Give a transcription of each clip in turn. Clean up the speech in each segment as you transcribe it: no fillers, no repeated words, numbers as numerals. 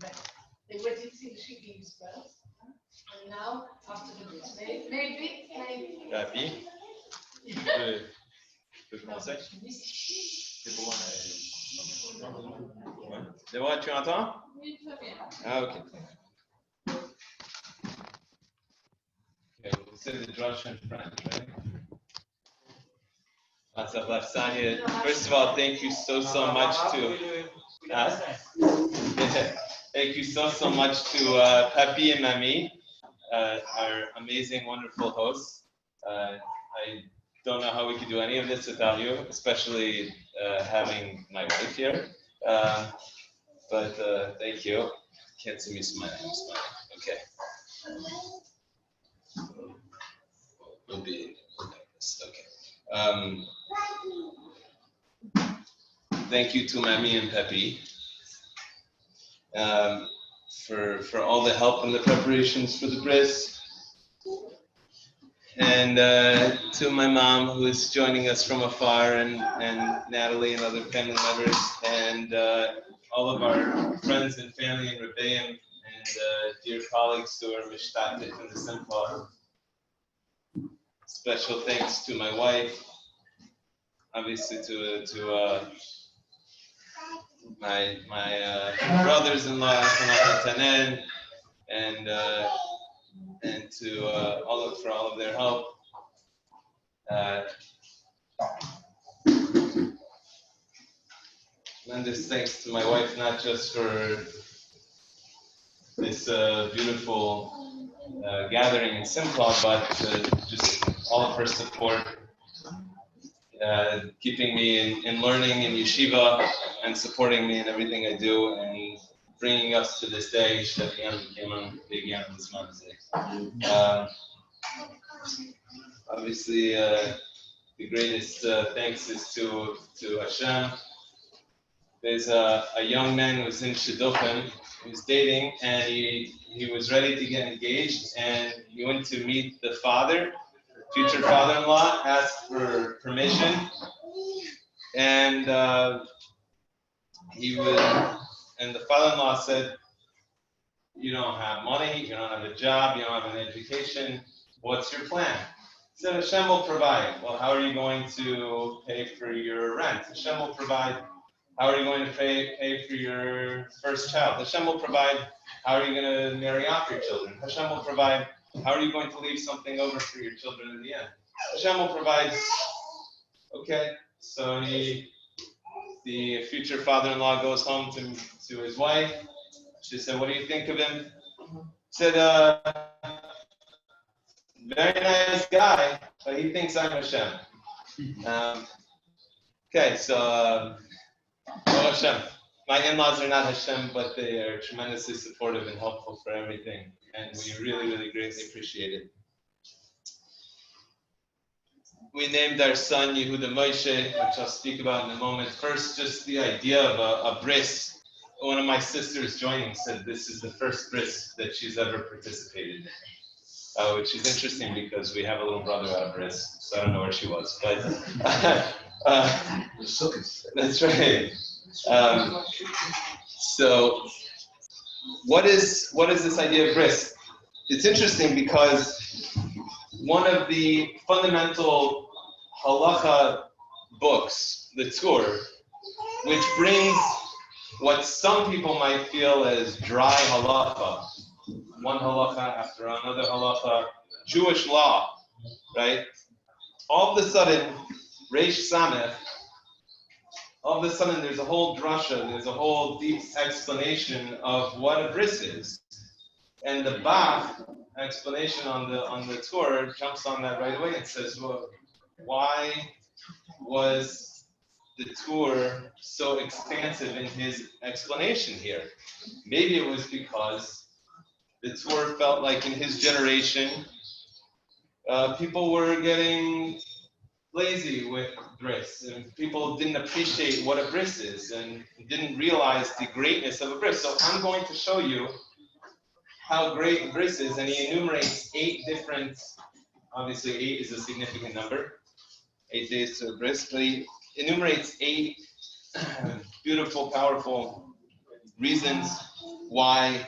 They waited till she gives birth. And now, after the birth, maybe. Rabbi, tu peux commencer? C'est pour moi. C'est bon, tu entends? Oui, très bien. Ah, ok. Okay, we'll say the Drasha in French, right? First of all, thank you so much to thank you so much to Papi and Mami, our amazing, wonderful hosts. I don't know how we could do any of this without you, especially having my wife here. But thank you. Can't see me smiling. I'm smiling. Okay. We'll be like this. Okay. Thank you to Mami and Pepi for all the help in the preparations for the Bris, and to my mom who is joining us from afar, and Natalie and other family members, and all of our friends and family in Rabbi and dear colleagues who are mishtatet in the simcha. Special thanks to my wife, obviously to my brothers-in-law, Tanen, and to all of their help. Tremendous thanks to my wife, not just for this beautiful gathering in Simcha, but just all of her support, keeping me in learning in yeshiva and supporting me in everything I do, and bringing us to this day. Obviously, the greatest thanks is to Hashem. There's a young man who's in Shidduchim, who's dating, and he was ready to get engaged, and he went to meet the father, future father-in-law, asked for permission, and the father-in-law said, "You don't have money, you don't have a job, you don't have an education. What's your plan?" He said, "Hashem will provide." "Well, how are you going to pay for your rent?" "Hashem will provide." "How are you going to pay for your first child?" "Hashem will provide." "How are you going to marry off your children?" "Hashem will provide." "How are you going to leave something over for your children in the end?" "Hashem will provide." Okay, so the future father-in-law goes home to his wife. She said, "What do you think of him?" He said, "Very nice guy, but he thinks I'm Hashem." Okay, so Hashem. My in-laws are not Hashem, but they are tremendously supportive and helpful for everything, and we really, really greatly appreciate it. We named our son Yehuda Moshe, which I'll speak about in a moment. First, just the idea of a bris. One of my sisters joining said this is the first bris that she's ever participated in, which is interesting because we have a little brother out of bris, so I don't know where she was, but that's right. So, what is this idea of bris? It's interesting because one of the fundamental halacha books, the Torah, which brings what some people might feel as dry halacha, one halacha after another halacha, Jewish law, right? All of a sudden, Reish Samech, all of a sudden there's a whole Drasha, there's a whole deep explanation of what a bris is. And the Bach explanation on the Torah jumps on that right away and says, well, why was the Torah so expansive in his explanation here? Maybe it was because the Torah felt like in his generation, people were getting lazy with bris, and people didn't appreciate what a bris is and didn't realize the greatness of a bris. So I'm going to show you how great bris is, and he enumerates 8 different, obviously 8 is a significant number, 8 days to a bris, but he enumerates 8 beautiful, powerful reasons why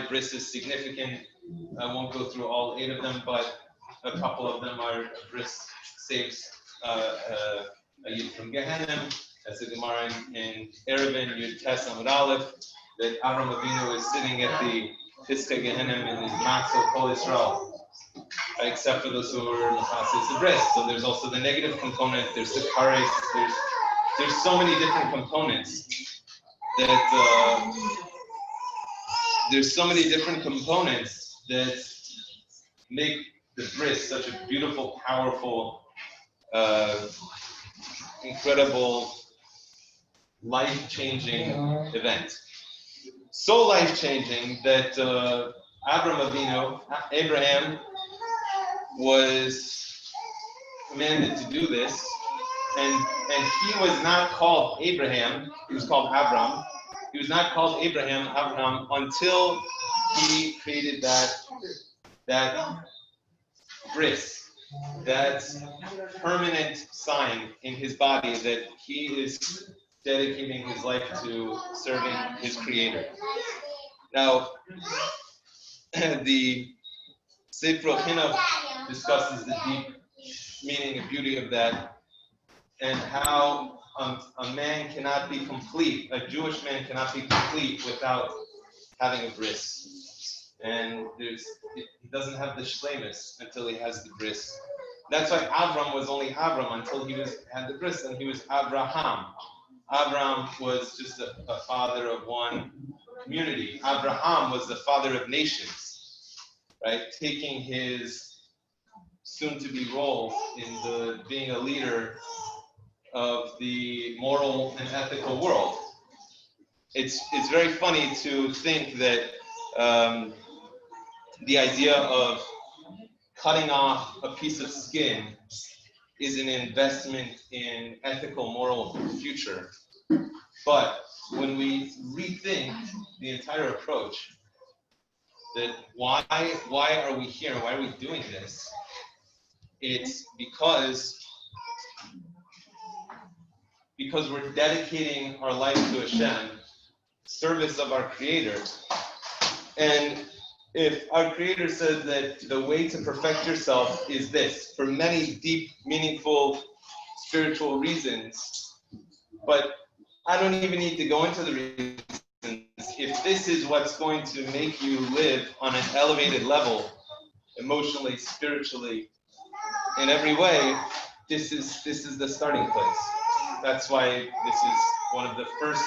Bris is significant. I won't go through all 8 of them, but a couple of them are Bris saves a Yid from Gehenna. That's the Gemara in Erevin, Yud Tes Amud Aleph, that Avram Avinu is sitting at the Piskei Gehenna in his Matzah Kol Yisrael, except for those who are Machasis of Bris. So there's also the negative component, there's the Kares, there's so many different components that make the Bris such a beautiful, powerful, incredible, life-changing event. So life-changing that Abraham was commanded to do this, and he was not called Abraham, he was called Abram. He was not called Abraham until he created that bris, that permanent sign in his body that he is dedicating his life to serving his Creator. Now, the Sefer Chinuch discusses the deep meaning and beauty of that, and how a man cannot be complete, a Jewish man cannot be complete without having a bris. And he doesn't have the shleimus until he has the bris. That's why Avram was only Avram until he had the bris, and he was Abraham. Abraham was just a father of one community. Abraham was the father of nations, right? Taking his soon-to-be role in being a leader of the moral and ethical world. It's very funny to think that the idea of cutting off a piece of skin is an investment in ethical, moral future. But when we rethink the entire approach, that why are we here? Why are we doing this? It's because we're dedicating our life to Hashem, service of our Creator. And if our Creator says that the way to perfect yourself is this, for many deep, meaningful, spiritual reasons, but I don't even need to go into the reasons. If this is what's going to make you live on an elevated level, emotionally, spiritually, in every way, this is the starting place. That's why this is one of the first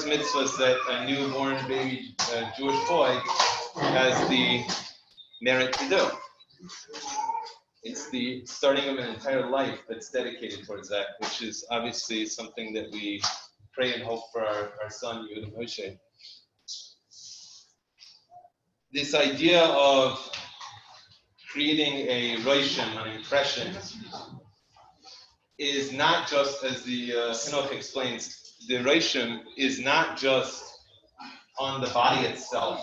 mitzvahs that a newborn baby Jewish boy has the merit to do. It's the starting of an entire life that's dedicated towards that, which is obviously something that we pray and hope for our son, Yehuda Moshe. This idea of creating a roshim, an impression, is not just, as the Chinuch explains, the roshim is not just on the body itself.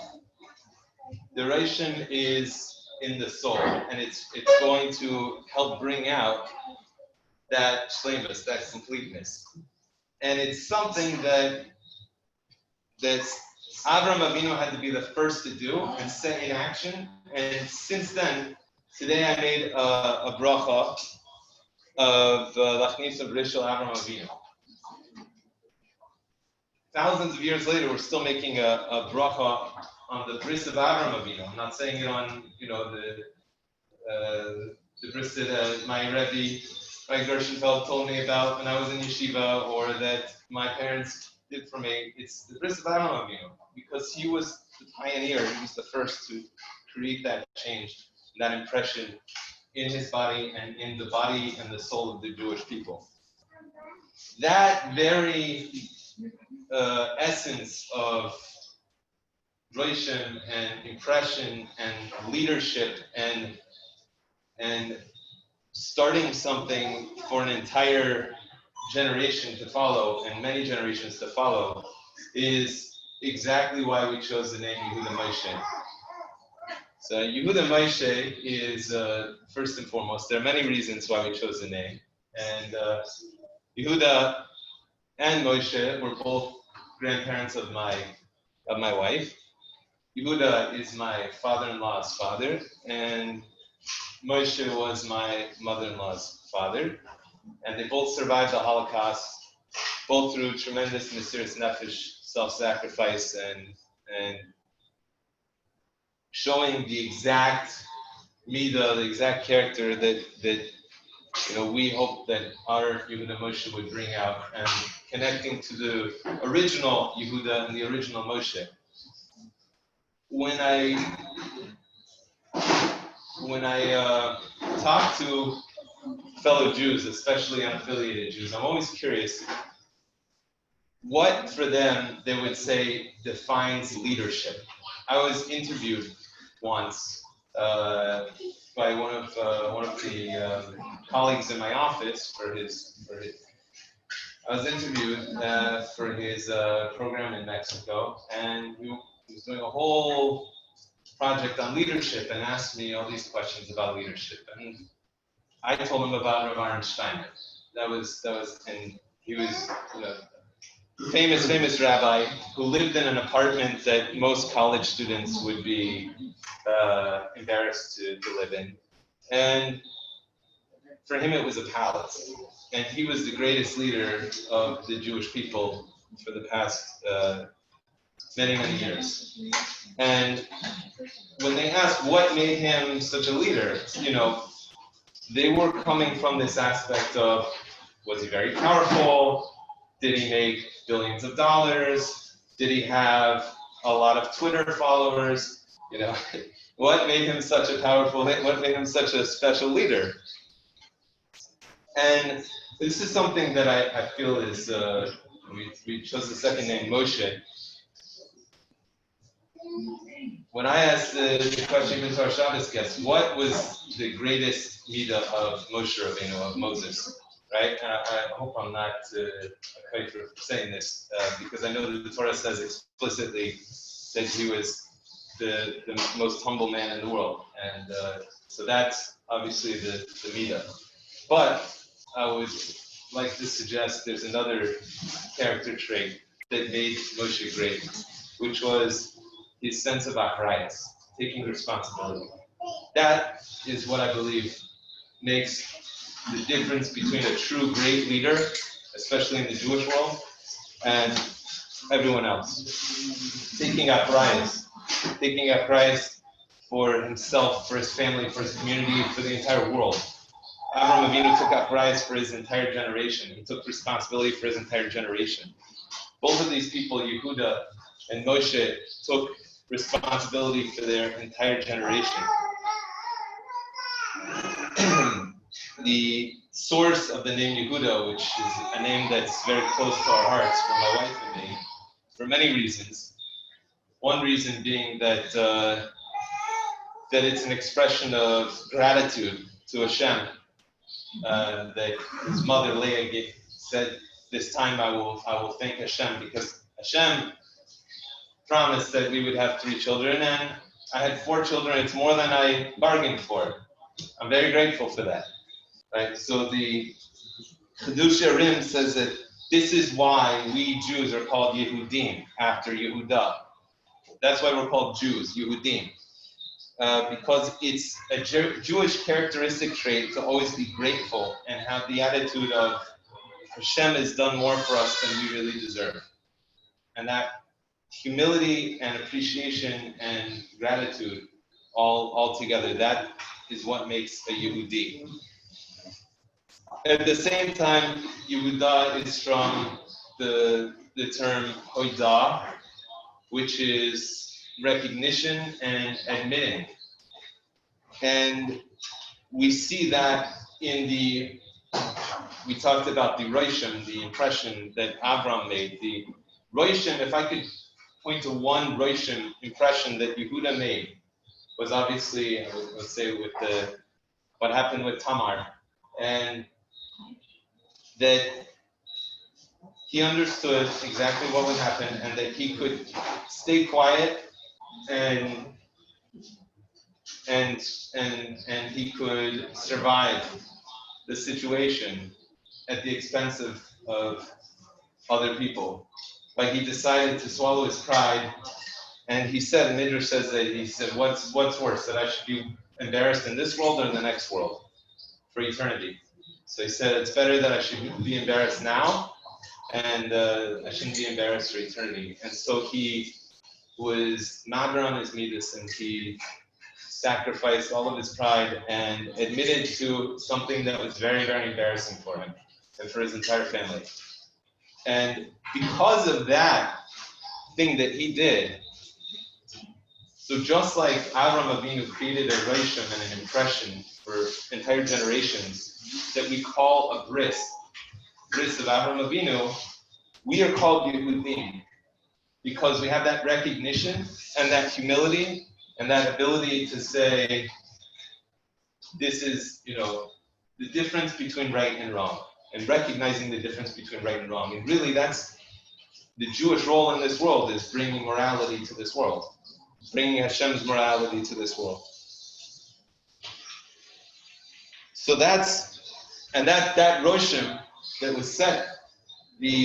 The roshim is in the soul, and it's going to help bring out that shleimus, that completeness. And it's something that Avram Avinu had to be the first to do and set in action. And since then, today I made a bracha of Lachnis of Beryl Avram Avinu. Thousands of years later, we're still making a bracha on the Bris of Avram Avinu. I'm not saying it on, the Bris that my Rabbi, my Gershenfeld told me about when I was in yeshiva, or that my parents did for me. It's the Bris of Avram Avinu, because he was the pioneer. He was the first to create that change, that impression in his body and in the body and the soul of the Jewish people. That very essence of roshim and impression and leadership and starting something for an entire generation to follow and many generations to follow is exactly why we chose the name Yehuda Moshe. So Yehuda Moshe is first and foremost, there are many reasons why we chose the name, and Yehuda and Moshe were both grandparents of my wife. Yehuda is my father-in-law's father, and Moshe was my mother-in-law's father, and they both survived the Holocaust, both through tremendous Mesiras Nefesh, self-sacrifice, and showing the exact midah, the exact character that we hope that our Yehuda Moshe would bring out, and connecting to the original Yehuda and the original Moshe. When I talk to fellow Jews, especially unaffiliated Jews, I'm always curious what for them they would say defines leadership. I was interviewed once by one of the colleagues in my office I was interviewed for his program in Mexico, and he was doing a whole project on leadership and asked me all these questions about leadership. And I told him about Rav Steiner. And he was famous rabbi who lived in an apartment that most college students would be embarrassed to live in. And for him, it was a palace. And he was the greatest leader of the Jewish people for the past many, many years. And when they asked what made him such a leader, they were coming from this aspect of, was he very powerful? Did he make billions of dollars? Did he have a lot of Twitter followers? What made him such a what made him such a special leader? And this is something that I feel is, we chose the second name, Moshe. When I asked the question even to our Shabbos guests, what was the greatest midah of Moshe Rabbeinu, of Moses, right? And I hope I'm not afraid for saying this, because I know that the Torah says explicitly that he was the most humble man in the world. And so that's obviously the midah. But I would like to suggest there's another character trait that made Moshe great, which was his sense of achrayus, taking responsibility. That is what I believe makes the difference between a true great leader, especially in the Jewish world, and everyone else. Taking achrayus for himself, for his family, for his community, for the entire world. Avraham Avinu took achrayus for his entire generation. He took responsibility for his entire generation. Both of these people, Yehuda and Moshe, took responsibility for their entire generation. The source of the name Yehuda, which is a name that's very close to our hearts for my wife and me, for many reasons. One reason being that that it's an expression of gratitude to Hashem. That his mother Leah said, "This time I will thank Hashem, because Hashem promised that we would have 3 children, and I had 4 children. It's more than I bargained for. I'm very grateful for that." Right? So the Chidush Rim says that this is why we Jews are called Yehudim, after Yehuda. That's why we're called Jews, Yehudim. Because it's a Jewish characteristic trait to always be grateful and have the attitude of Hashem has done more for us than we really deserve. And that humility and appreciation and gratitude all together, that is what makes a Yehudi. At the same time, Yehuda is from the term hoida, which is recognition and admitting. And we see that we talked about the Roshim, the impression that Avram made. The Roshim, if I could point to one Roshim impression that Yehuda made, was obviously, let's say, with what happened with Tamar. And that he understood exactly what would happen, and that he could stay quiet and he could survive the situation at the expense of other people. Like he decided to swallow his pride, and he said, Midrash says that he said, what's worse, that I should be embarrassed in this world or in the next world for eternity? So he said, it's better that I should be embarrassed now, and I shouldn't be embarrassed for eternity. And so he was mager on his midas, and he sacrificed all of his pride and admitted to something that was very, very embarrassing for him and for his entire family. And because of that thing that he did, so just like Avram Avinu created a reshim and an impression for entire generations that we call a bris of Avram Avinu, we are called Yehudim because we have that recognition and that humility and that ability to say, this is, the difference between right and wrong, and recognizing the difference between right and wrong. And really, that's the Jewish role in this world, is bringing morality to this world, bringing Hashem's morality to this world. So that Roshim that was set, the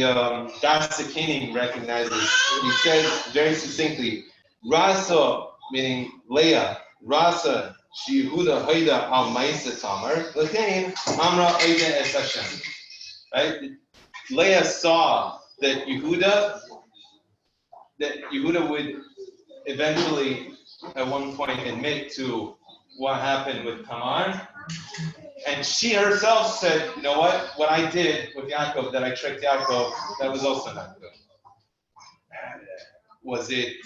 Drasha Kenim recognizes. He says very succinctly, Rasa, meaning Leah, Rasa, Yehuda Yehuda al Ma'isa Tamar, L'chein Amra Eida Es Hashem. Right? Leah saw that Yehuda would eventually, at one point, admit to what happened with Tamar. And she herself said, you know what I did with Yaakov, that I tricked Yaakov, that was also not good. Was it,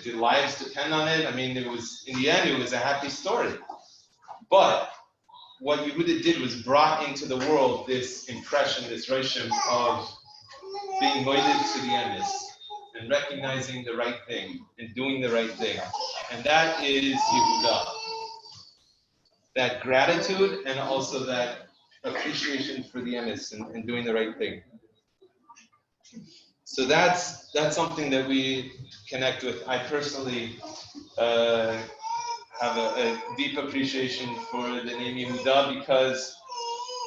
did lives depend on it? I mean, in the end, it was a happy story. But what Yehuda did was brought into the world this impression, this reshim of being moided to the emes and recognizing the right thing and doing the right thing. And that is Yehuda. That gratitude and also that appreciation for the emes and doing the right thing. So that's something that we connect with. I personally have a deep appreciation for the name Yehuda, because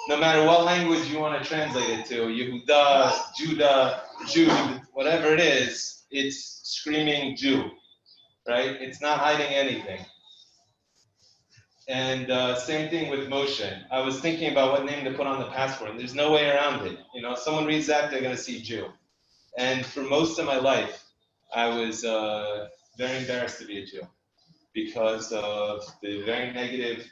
no matter what language you want to translate it to, Yehuda, Judah, Jude, whatever it is, it's screaming Jew, right? It's not hiding anything. And same thing with Moshe. I was thinking about what name to put on the passport, and there's no way around it. Someone reads that, they're going to see Jew. And for most of my life, I was very embarrassed to be a Jew because of the very negative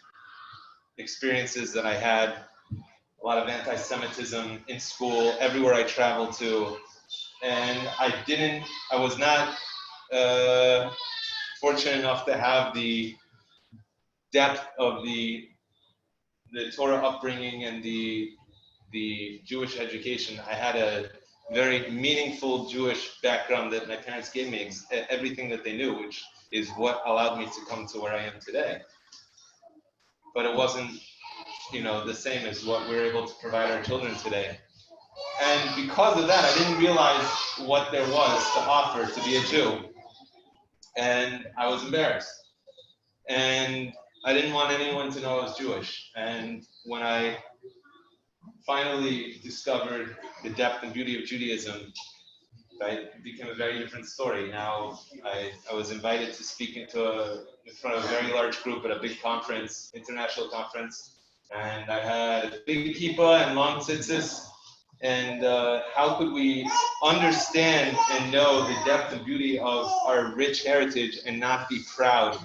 experiences that I had, a lot of anti-Semitism in school, everywhere I traveled to. And I was not fortunate enough to have the depth of the Torah upbringing and the Jewish education. I had a very meaningful Jewish background that my parents gave me, everything that they knew, which is what allowed me to come to where I am today. But it wasn't, the same as what we're able to provide our children today. And because of that, I didn't realize what there was to offer to be a Jew. And I was embarrassed. And I didn't want anyone to know I was Jewish. And when I finally discovered the depth and beauty of Judaism, it became a very different story. Now I was invited to speak in front of a very large group at a big conference, international conference, and I had a big kippah and long tzitzis. And how could we understand and know the depth and beauty of our rich heritage and not be proud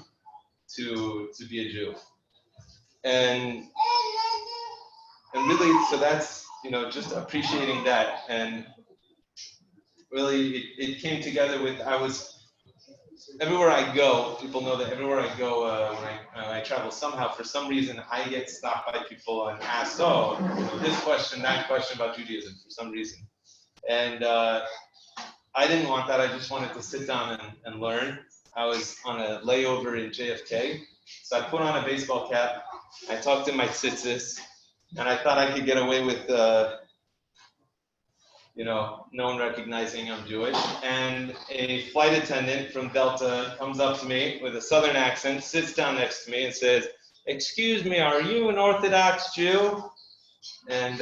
to be a Jew? And really, so that's, just appreciating that. And really, it came together with, everywhere I go, people know that everywhere I go, when I travel, somehow, for some reason, I get stopped by people and asked, this question, that question about Judaism, for some reason. And I didn't want that. I just wanted to sit down and learn. I was on a layover in JFK, so I put on a baseball cap, I talked to my tzitzis, and I thought I could get away with, no one recognizing I'm Jewish. And a flight attendant from Delta comes up to me with a southern accent, sits down next to me and says, "Excuse me, are you an Orthodox Jew?" And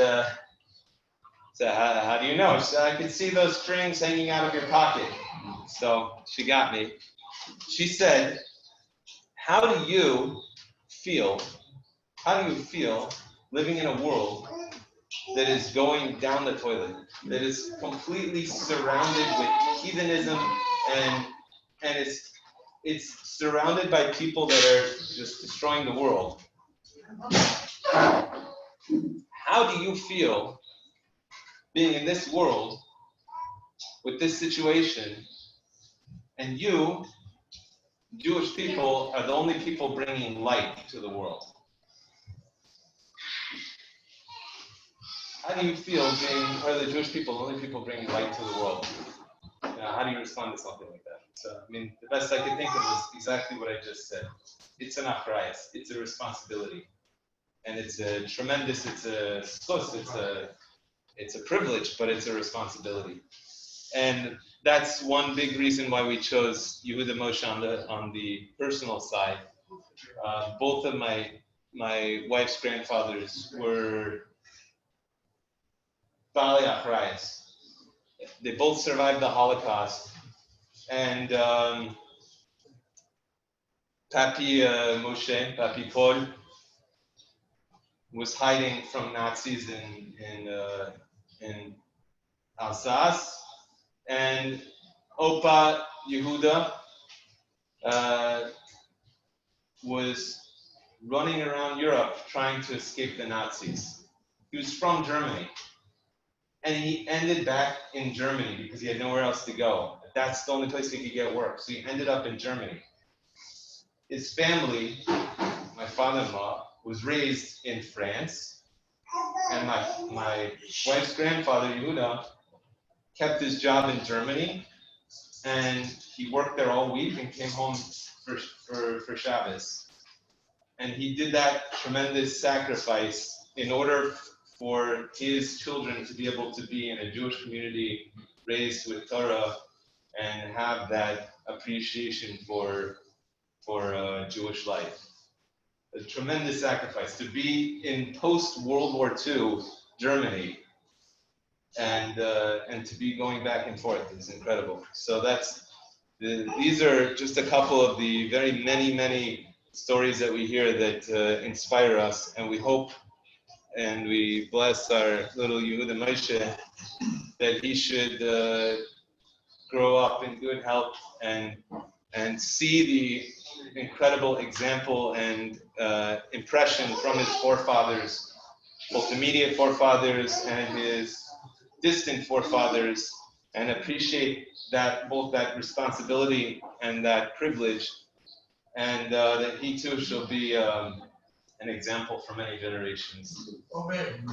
So how do you know? She said, I could see those strings hanging out of your pocket. So she got me. She said, how do you feel living in a world that is going down the toilet, that is completely surrounded with heathenism and it's surrounded by people that are just destroying the world? How do you feel being in this world with this situation, and you, Jewish people, are the only people bringing light to the world? How do you feel being part of the Jewish people, the only people bringing light to the world? How do you respond to something like that? So, I mean, the best I could think of was exactly what I just said. It's an achrayus, it's a responsibility. And it's a tremendous, it's a privilege, but it's a responsibility. And that's one big reason why we chose Yehuda Moshe on the personal side. Both of my wife's grandfathers were Baalei Achrayus. They both survived the Holocaust. And Papi Moshe, Papi Paul, was hiding from Nazis in Alsace, and Opa Yehuda was running around Europe trying to escape the Nazis. He was from Germany, and he ended back in Germany because he had nowhere else to go. That's the only place he could get work, so he ended up in Germany. His family, my father-in-law, was raised in France, and my wife's grandfather, Yehuda, kept his job in Germany, and he worked there all week and came home for Shabbos. And he did that tremendous sacrifice in order for his children to be able to be in a Jewish community, raised with Torah, and have that appreciation for Jewish life. A tremendous sacrifice to be in post-World War II Germany, and to be going back and forth is incredible. So these are just a couple of the very many stories that we hear that inspire us, and we hope and we bless our little Yehuda Moshe that he should grow up in good health and see the incredible example and impression from his forefathers, both immediate forefathers and his distant forefathers, and appreciate that, both that responsibility and that privilege, and that he too shall be an example for many generations. Amen.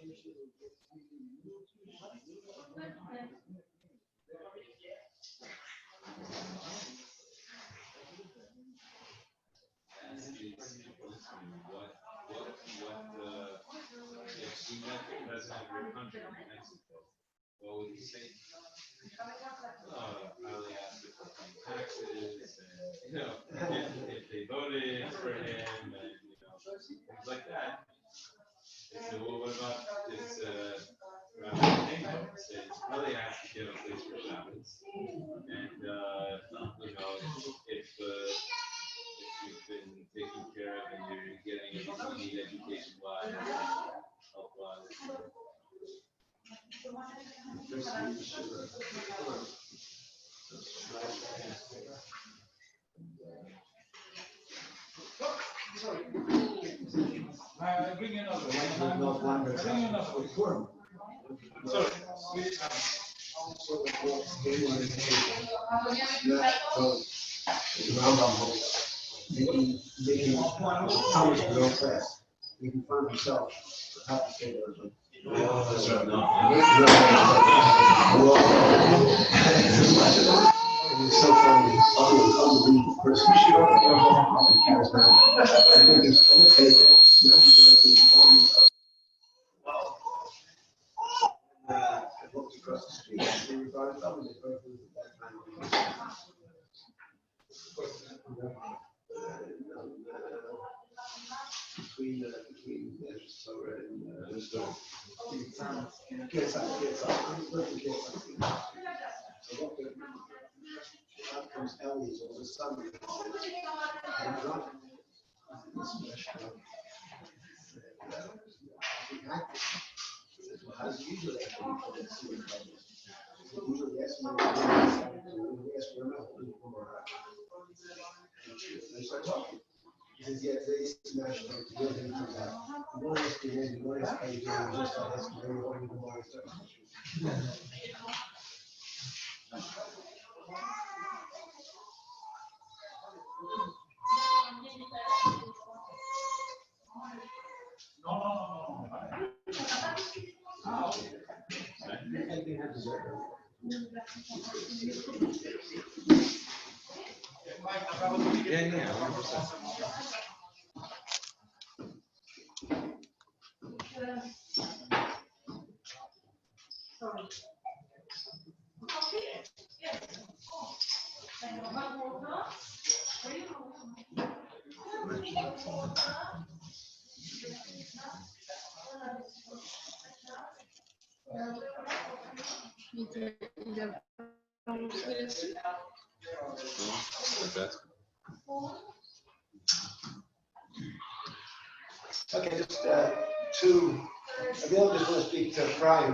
If you met the president of your country in Mexico, what would you say? I only asked if they pay taxes and, if they voted for him and, things like that. They said, well, what about this, Rabbi Tango? They said, really asked to get a place for Shabbos. And, if you've been taken care of and you're getting everything you need education-wise, health-wise. Bring another. Bring another. Sorry. Making Thomas real fast. He can find himself. How to say that. That's right. It's so funny. Unbelievable person. Charismatic. I think it's on the table. I walked across the street. They were brought up and they both moved at that time. Between Torah and Gets up. I'm looking at out comes Ellie's all of a sudden. How's usually usually ask me they start talking. He says, yeah, today's national day. He comes out. You don't ask your name, you don't ask how you doing, you just start asking where you're going in the morning. Yeah, 100%. Okay, just I really just want to speak to Ephraim.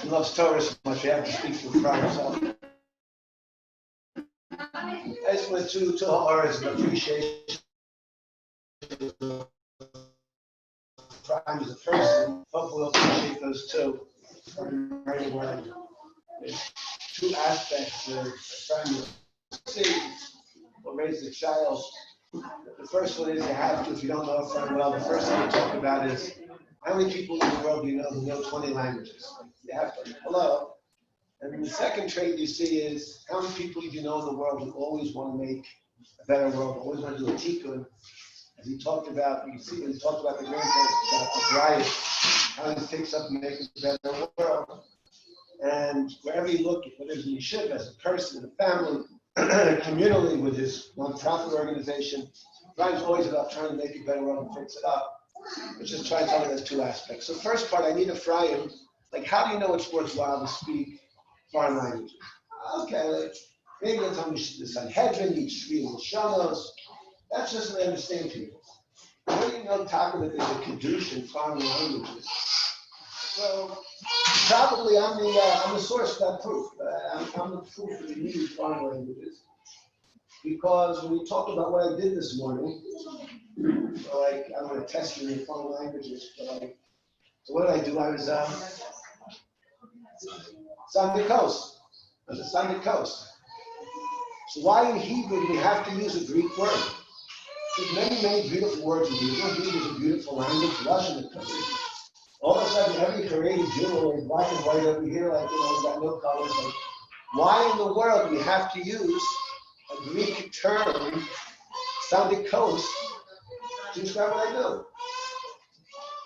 He loves Torah so much, we have to speak to Ephraim. So I just want two hours of appreciation of Ephraim as a person. Hopefully we'll appreciate those two. Very well. There's two aspects of Ephraim. See, what raised a child. The first one is you have to, if you don't know Ephraim well, the first thing you talk about is how many people in the world do you know who know 20 languages? You have to, hello. And then the second trait you see is how many people do you know in the world who always want to make a better world, always want to do a tikkun. As he talked about, you see when he talked about the grandparents, about the riot, how he takes up and makes a better world. And wherever you look, whether it's in yeshiva, as a person, a family, communally with his non-profit organization, Brian's always about trying to make a better world and fix it up. Let's just try to tell you there's two aspects. So first part, I need Ephraim. Like, how do you know it's worthwhile to speak foreign languages? Okay, maybe you'll tell me the Sanhedrin, each three Lashonos. That's just what I understand people. How do you know, Taka, that there's a Kiddush in foreign languages? So probably I'm the source of that proof. I'm the proof that you need foreign languages. Because when we talk about what I did this morning, like, I don't want to test you in foreign languages, but so what did I do? I was on the coast. I was on the coast. So why in Hebrew do we have to use a Greek word? There's many, many beautiful words in Hebrew. Hebrew is a beautiful language. Russian is all of a sudden every Haredi Jew or black and white over here, like, we got no colors. Like, why in the world do we have to use a Greek term, sandikos, to describe what I do?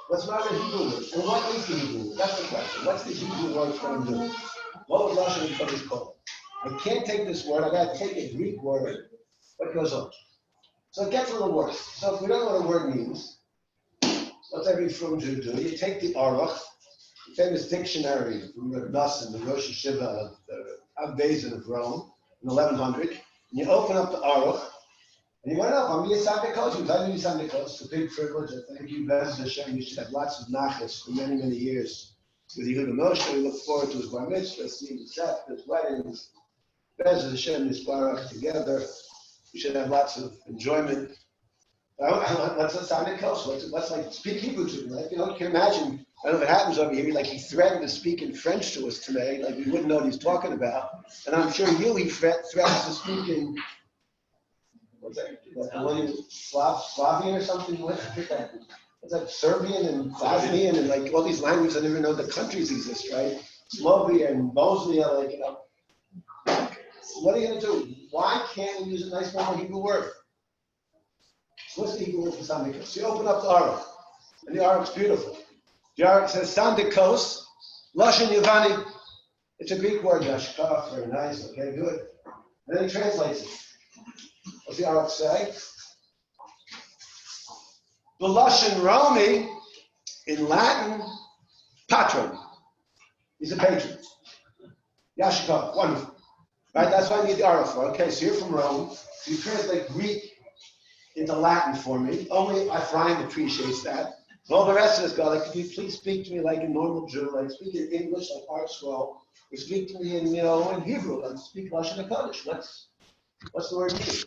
What's wrong with Hebrew word? And what is the Hebrew word? That's the question. What's the Hebrew word for I'm doing? What was Drasha and Kodesh called? I can't take this word, I gotta take a Greek word. What goes on? So it gets a little worse. So if we don't know what a word means, what's every from Jew do? You take the Aruch, the famous dictionary from Rabbi, the Rosh Hashiva of the Abbazin of Rome in 1100, and you open up the Aruch, and you want to know, I'm Yisandikos, I'm telling you Yisandikos, it's a big privilege. I thank you, Bez Hashem, you should have lots of nachas for many, many years. With Yehuda Moshe, we look forward to his bar mitzvah, seeing his death, his weddings, Bez Hashem, his barak together. We should have lots of enjoyment. What's a Yisandikos? What's like, speak Hebrew to me, right? You can imagine, I don't know if it happens over here, like he threatened to speak in French to us today, like we wouldn't know what he's talking about. And I'm sure he threatens to speak in, what's that? Slavian or something? What's that? Serbian and Bosnian and like all these languages. I never know the countries exist, right? Slovenia and Bosnia, like, what are you going to do? Why can't we use a nice normal Hebrew word? So what's the Hebrew word for Sandikos? So you open up the Aruch, and the Aruch's beautiful. The Aruch says Sandikos, Lashon Yavani. It's a Greek word, Yashkaf, very nice, okay, good. And then he translates it. What's the Aruch say? The Lashon Romi, in Latin, patron. He's a patron. Yashkov, wonderful. Right, that's why I need the Aruch for. Okay, so you're from Rome. So you translate Greek into Latin for me. Only Ephraim appreciates that. And all the rest of us go, like, could you please speak to me like a normal Jew, like speak in English, like Art Scroll, or speak to me in, in Hebrew, like speak Lashon HaKodesh. What's the word mean?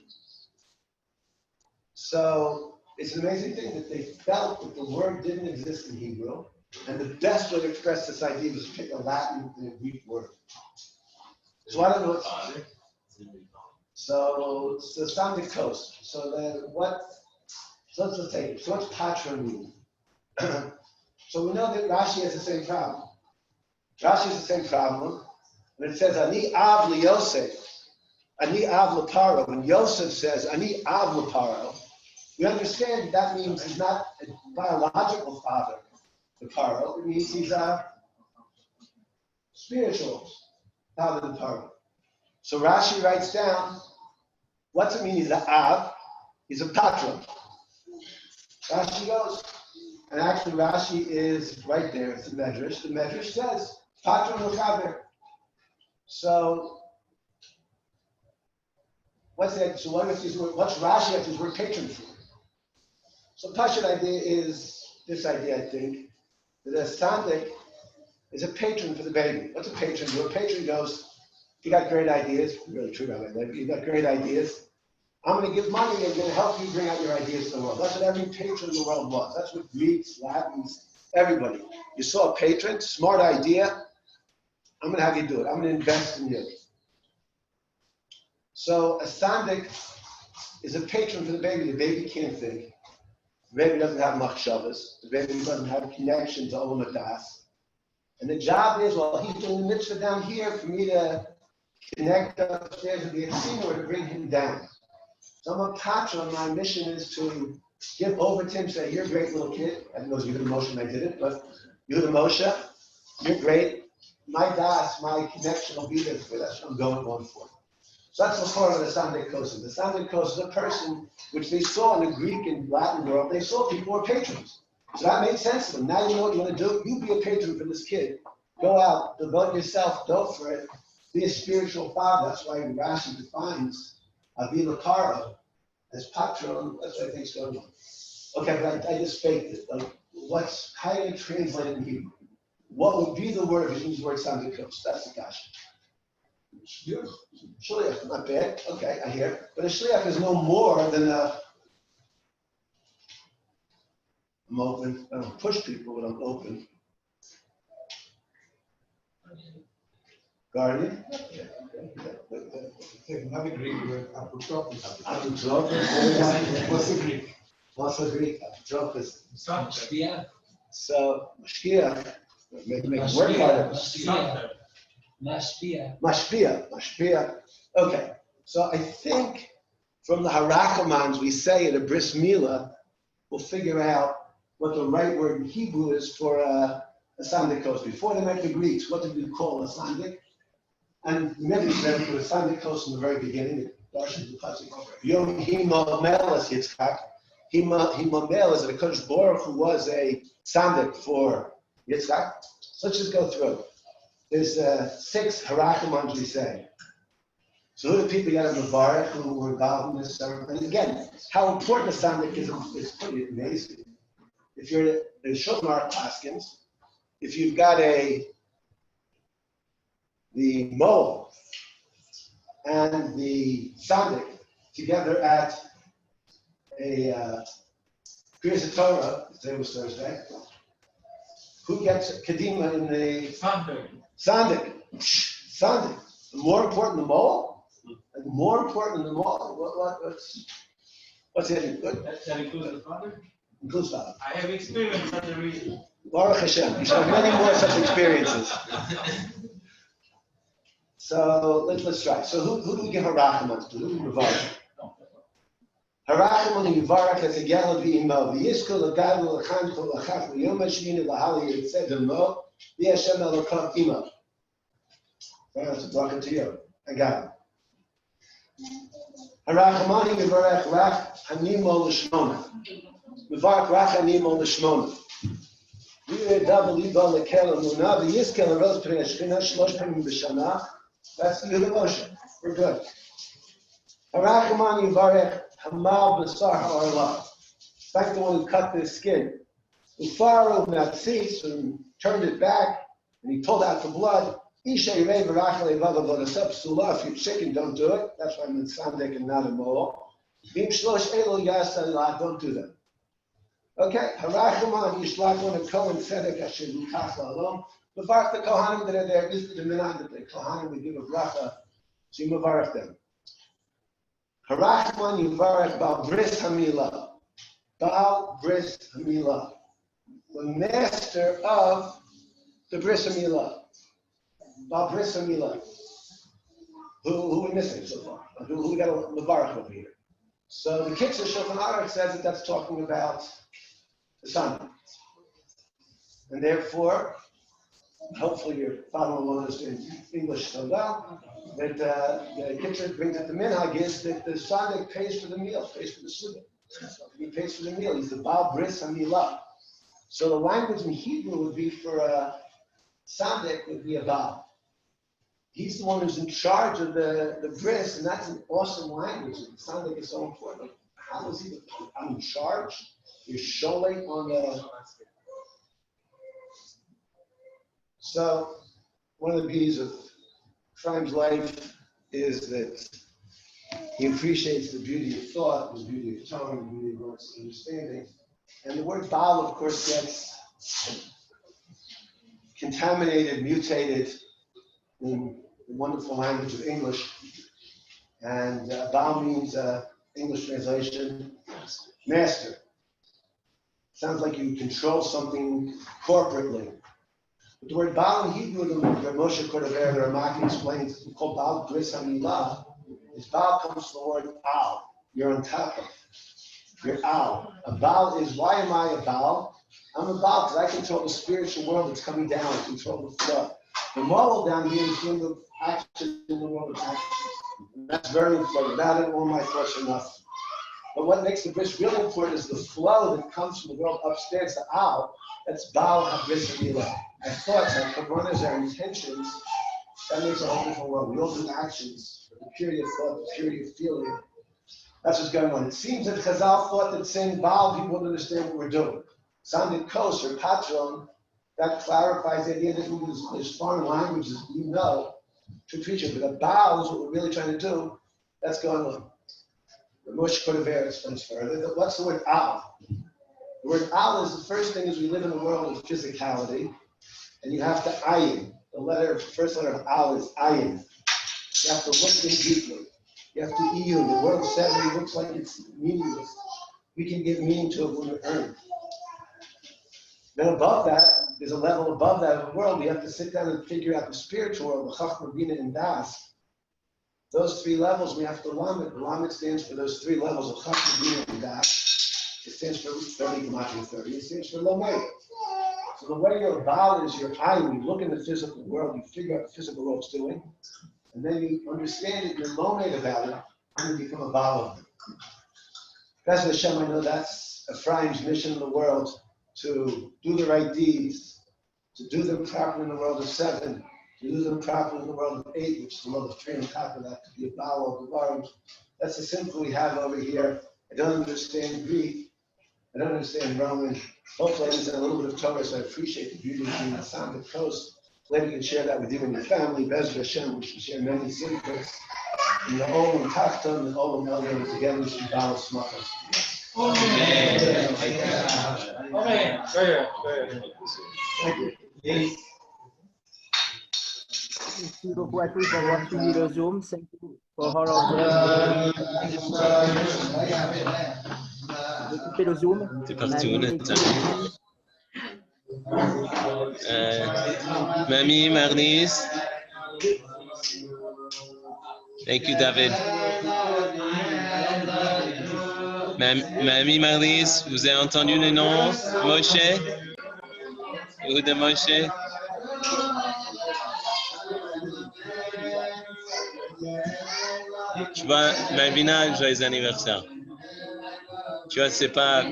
So it's an amazing thing that they felt that the word didn't exist in Hebrew, and the best way to express this idea was to pick a Latin and a Greek word. So I don't know what's so Sandikos. So then so let's take it. So what's patron mean? So we know that Rashi has the same problem. Rashi has the same problem. And it says, Ani av li Yosef, Ani av l'paro. When Yosef says, Ani av l'paro, we understand that means he's not a biological father to Paro. It means he's a spiritual father to Paro. So Rashi writes down, what's it mean he's an Av? He's a patron. Rashi goes, and actually Rashi is right there. It's the Medrash. The Medrash says, patron l'chaver. So what's that? So what's Rashi after his word patron for? So Pashut idea is this idea, I think, that a tzaddik is a patron for the baby. What's a patron do? A patron goes, you got great ideas, really true, Rabbi, you got great ideas. I'm going to give money and going to help you bring out your ideas to the world. That's what every patron in the world was. That's what Greeks, Latins, everybody. You saw a patron, smart idea, I'm going to have you do it. I'm going to invest in you. So a tzaddik is a patron for the baby. The baby can't think. The baby doesn't have machshavas. The baby doesn't have a connection to Olam Hadas. And the job is, well, he's doing the mitzvah down here for me to connect upstairs with the Etzim or to bring him down. So I'm a patron. My mission is to give over to him, say, you're a great little kid. I don't know if Yehuda Moshe and I did it, but Yehuda Moshe, you're great. My das, my connection will be there for you. That's what I'm going for. So that's the part of the Sandikos. The Sandikos is a person which they saw in the Greek and Latin world. They saw people who were patrons. So that made sense to them. Now you know what you want to do. You be a patron for this kid. Go out, devote yourself, go for it. Be a spiritual father. That's why Rashi defines Avila Kara as patron. That's what I think is going on. Okay, but I just faked it. Like, how do you translate it in Hebrew? What would be the word if you use the word Sandikos? That's the question. Shliach, not bad. Okay, I hear. But a shliach is no more than a. I'm open. I don't push people, but I'm open. Guardian? Another Greek word, apotropos. Apotropos? What's the Greek? What's the Greek? Apotropos. Shkia. So, Mashkiach. Make work out of it. Mashpia. Okay, so I think from the Harakamans we say in a Bris Milah, we'll figure out what the right word in Hebrew is for a sandikos. Before they met the Greeks, what did we call a sandik? And maybe they put a sandikos in the very beginning. Yom Himamel is Yitzchak. Himamel is the Kodesh Baruch who was a sandik for Yitzchak. So let's just go through. There's 6 Harakamans we say. So who do people get in Mubarak who were involved in this ceremony? And again, how important a sandik is pretty amazing. If you're in Shulchan Paskins, if you've got the Moel and the sandik together at a Kriyas Torah, today was Thursday, who gets Kadima in the sandik? Sandik. More important than Moel? And more important than Moel? What's it? Good? That includes the father? Includes father. I have experience at the reason. Baruch Hashem. You shall have many more such experiences. So let's try. So who do we give Harachaman to? Who do we Mevarach? Harachaman Yivarach as a gal of Imo. V'yizkul l'gadu l'chanchu l'chach l'yom hashmini l'hali yitzed l'mo. V'yashem l'kov Imo. That's a bracha to you. I got it. Harachaman Yivarach rach hanimo l'shmona. Mevarach rach hanimo l'shmona. That's Yehuda Moshe. We're good. Harachaman Yivarech Hamal B'sar Ha'orlah. It's like the one who cut the skin. Ufaru Natzis and turned it back, and he pulled out the blood. Isha Yirei V'rachel Evav Avodah Psula. If you're chicken, don't do it. That's why I'm in Sandik and not a Moel. Vim Shlosh Elo Yasa La. Don't do that. Okay, Harachaman Yishlach on a Kohen Tzedek Asher Mikach La'alom. Mevarach the Kohanim that are there. This is the minhag that the Kohanim would give a bracha. So you mevarach them. Harachaman Yivarach Baal Bris Hamilah. Baal Bris Hamilah. The master of the Bris Hamilah. Baal Bris Hamilah. Who we're missing so far? Who we got a mevarach over here? So the Kitzur Shulchan Aruch says that that's talking about the son. And therefore, hopefully you're following along in English so well, that the Kitzur brings up the minhag is that the tzaddik pays for the meal, pays for the suda. So he pays for the meal. He's the Baal Bris Hamilah. So the language in Hebrew would be for a tzaddik would be a Baal. He's the one who's in charge of the bris, and that's an awesome language. The tzaddik is so important. How is he? I'm in charge. You're showing on the. So, one of the beauties of Chaim's life is that he appreciates the beauty of thought, the beauty of tone, the beauty of understanding. And the word Baal, of course, gets contaminated, mutated in the wonderful language of English. And Baal means, English translation, master. Sounds like you control something corporately. But the word Baal in Hebrew, the Moshe Kodaver, the Ramaki explains, it's called Baal Bris Hamilah. This Baal comes from the word Al. You're on top of. You're Al. A Baal is, why am I a Baal? I'm a Baal because I control the spiritual world that's coming down. I control the flow. The moral down here is doing the action in the world of action. That's very important. Without it, all my thoughts are nothing. But what makes the bris really important is the flow that comes from the world upstairs to Al. That's Baal HaBris Hamilah. Our thoughts, our kavanas, our intentions, that makes a whole different world. We all do actions, but the purity of thought, the purity of feeling, that's what's going on. It seems that Chazal thought that saying Baal, people wouldn't understand what we're doing. Sounded kos or patron, that clarifies the idea that there's foreign languages you know to preach it. But a Baal is what we're really trying to do. That's going on. The Moshe Kodaver explains further. What's the word Al? The word Al is the first thing is we live in a world of physicality, and you have to ayin. The first letter of Al is ayin. You have to look in deeply. You have to iyun. The world sadly looks like it's meaningless. We can give meaning to it when we earn. Then above that, there's a level above that world. We have to sit down and figure out the spiritual world, the Chachma, Bina, and Das. Those three levels, we have to lamed. Lamed stands for those three levels of Chachma, Bina, and Das. It stands for 30, Gematria 30. It stands for Lomed. So the way your Baal is your eye, when you look in the physical world, you figure out what the physical world's doing, and then you understand it, you're Lomed about it, and you become a Baal of it. That's Hashem, I know that's Ephraim's mission in the world, to do the right deeds, to do them properly in the world of 7, to do them properly in the world of 8, which is the world of 3 on top of that, to be a Baal of the world. That's the symbol we have over here. I don't understand Greek. I don't understand Roman. Hopefully I understand a little bit of Torah, so I appreciate the beauty of being on the coast. Glad we can share that with you and your family. Bez Hashem, we should share many secrets. In the Olam Tachton and Olam Elyon, together we should bow smachas. Amen. Thank you. Merci beaucoup à tous d'avoir suivi le Zoom. Thank you for all of them. J'ai coupé le Zoom. T'es parti où, Nathan? Mamie, Marnis. Thank you, David. Mamie Marlis, vous avez entendu le nom Moshe? Yehuda Moshe? Tu vois, Malvina, joyeux anniversaire. Tu vois, c'est pas...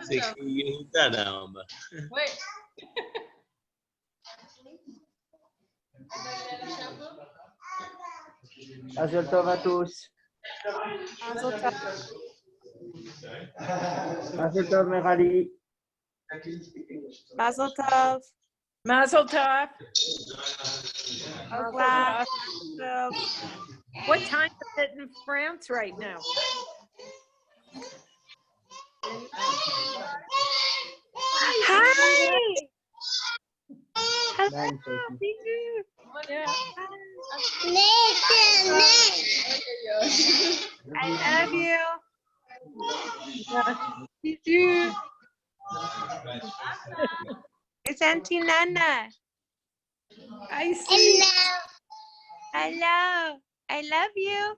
C'est écrit Yehuda là en bas. Oui. Mazel tov à tous. Mazel tov, Merali. Mazel tov. Mazel tov. Au revoir. What time is it in France right now? Hi. Nine. Yeah. I love you. Bisous. It's Auntie Nana. I see. Hello. I love you.